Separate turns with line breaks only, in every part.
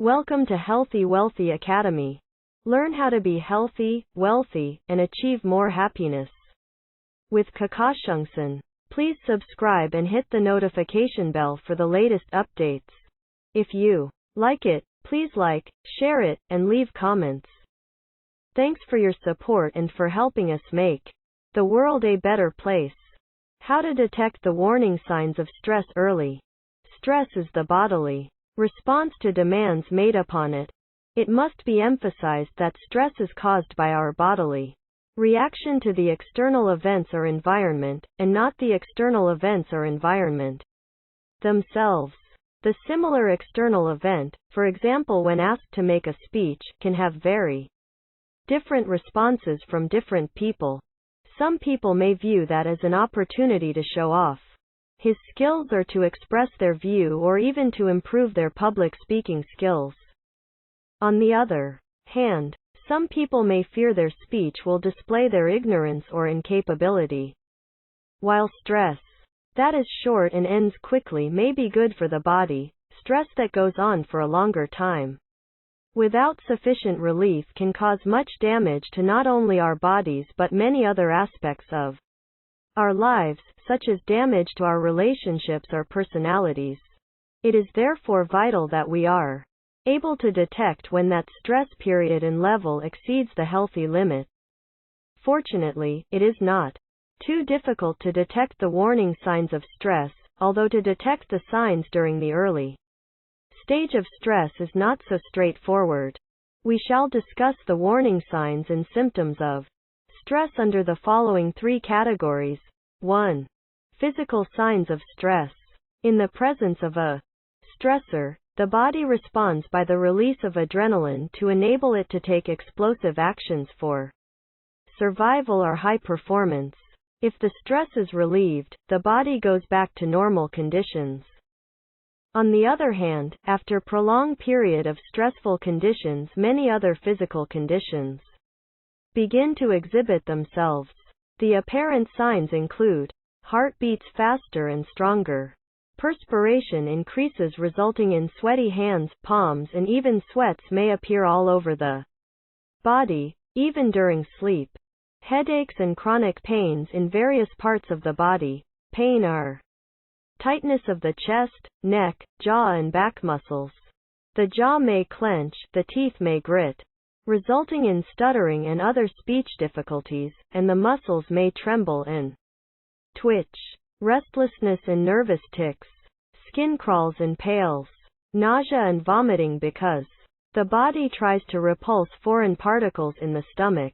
Welcome to Healthy Wealthy Academy. Learn how to be healthy, wealthy, and achieve more happiness. With KOKOSHUNGSAN. Please subscribe and hit the notification bell for the latest updates. If you like it, please like, share it, and leave comments. Thanks for your support and for helping us make the world a better place. How to detect the warning signs of stress early. Stress is the bodily response to demands made upon it. It must be emphasized that stress is caused by our bodily reaction to the external events or environment, and not the external events or environment themselves. The similar external event, for example when asked to make a speech, can have very different responses from different people. Some people may view that as an opportunity to show off his skills or to express their view or even to improve their public speaking skills. On the other hand, some people may fear their speech will display their ignorance or incapability. While stress that is short and ends quickly may be good for the body, stress that goes on for a longer time without sufficient relief can cause much damage to not only our bodies but many other aspects of our lives, such as damage to our relationships or personalities. It is therefore vital that we are able to detect when that stress period and level exceeds the healthy limit. Fortunately, it is not too difficult to detect the warning signs of stress, although to detect the signs during the early stage of stress is not so straightforward. We shall discuss the warning signs and symptoms of stress under the following three categories. 1. Physical signs of stress. In the presence of a stressor, the body responds by the release of adrenaline to enable it to take explosive actions for survival or high performance. If the stress is relieved, the body goes back to normal conditions. On the other hand, after prolonged period of stressful conditions, many other physical conditions begin to exhibit themselves. The apparent signs include heart beats faster and stronger. Perspiration increases resulting in sweaty hands, palms, and even sweats may appear all over the body, even during sleep. Headaches and chronic pains in various parts of the body. Pain are tightness of the chest, neck, jaw and back muscles. The jaw may clench, the teeth may grit, resulting in stuttering and other speech difficulties, and the muscles may tremble and twitch. Restlessness and nervous tics. Skin crawls and pales. Nausea and vomiting because the body tries to repulse foreign particles in the stomach.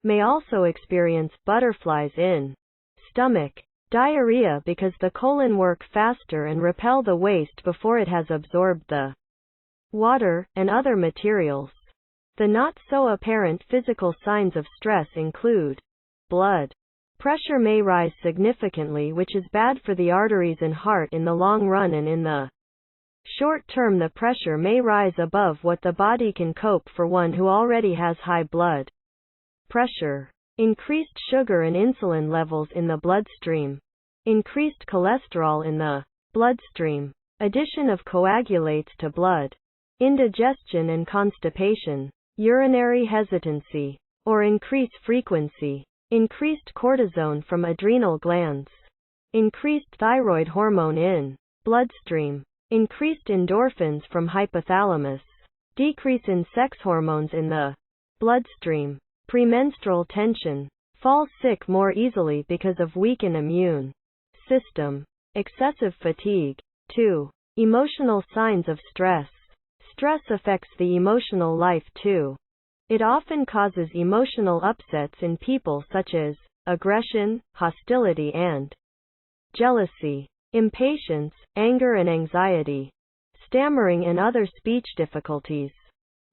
May also experience butterflies in stomach. Diarrhea because the colon work faster and repel the waste before it has absorbed the water and other materials. The not so apparent physical signs of stress include blood pressure may rise significantly, which is bad for the arteries and heart in the long run, and in the short term the pressure may rise above what the body can cope for one who already has high blood pressure. Increased sugar and insulin levels in the bloodstream. Increased cholesterol in the bloodstream. Addition of coagulates to blood. Indigestion and constipation. Urinary hesitancy or increased frequency. Increased cortisone from adrenal glands. Increased thyroid hormone in bloodstream. Increased endorphins from hypothalamus. Decrease in sex hormones in the bloodstream. Premenstrual tension. Fall sick more easily because of weakened immune system. Excessive fatigue. 2. Emotional signs of stress. Stress affects the emotional life too. It often causes emotional upsets in people such as aggression, hostility and jealousy, impatience, anger and anxiety, stammering and other speech difficulties,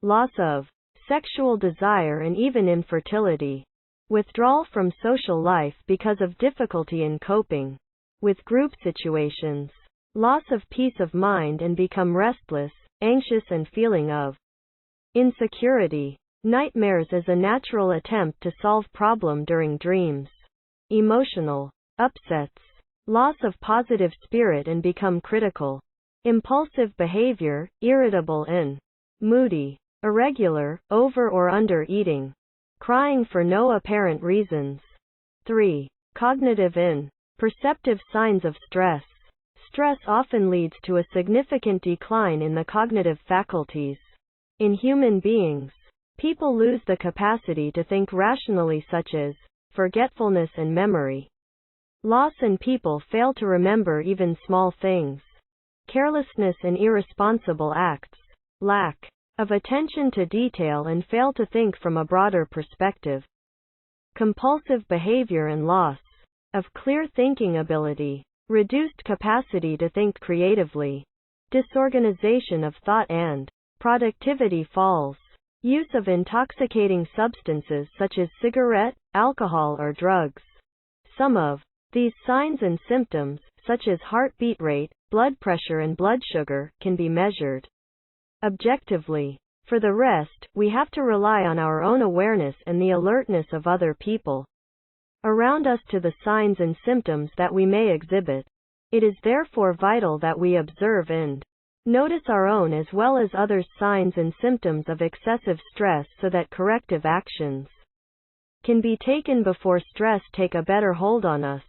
loss of sexual desire and even infertility, withdrawal from social life because of difficulty in coping with group situations, loss of peace of mind and become restless, anxious and feeling of insecurity, nightmares as a natural attempt to solve problem during dreams, emotional upsets, loss of positive spirit and become critical, impulsive behavior, irritable and moody, irregular, over or under eating, crying for no apparent reasons. 3. Cognitive and perceptive signs of stress. Stress often leads to a significant decline in the cognitive faculties. In human beings, people lose the capacity to think rationally, such as forgetfulness and memory loss, and people fail to remember even small things. Carelessness and irresponsible acts, lack of attention to detail, and fail to think from a broader perspective. Compulsive behavior and loss of clear thinking ability, reduced capacity to think creatively, disorganization of thought, and productivity falls. Use of intoxicating substances such as cigarette, alcohol, or drugs. Some of these signs and symptoms, such as heartbeat rate, blood pressure, and blood sugar, can be measured objectively. For the rest, we have to rely on our own awareness and the alertness of other people around us to the signs and symptoms that we may exhibit. It is therefore vital that we observe and notice our own as well as others' signs and symptoms of excessive stress so that corrective actions can be taken before stress take a better hold on us.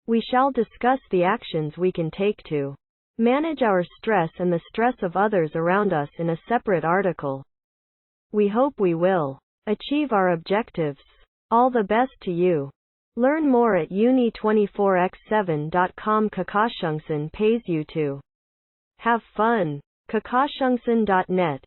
We shall discuss the actions we can take to manage our stress and the stress of others around us in a separate article. We hope we will achieve our objectives. All the best to you. Learn more at uni24x7.com. KOKOSHUNGSAN pays you to have fun. KOKOSHUNGSAN.net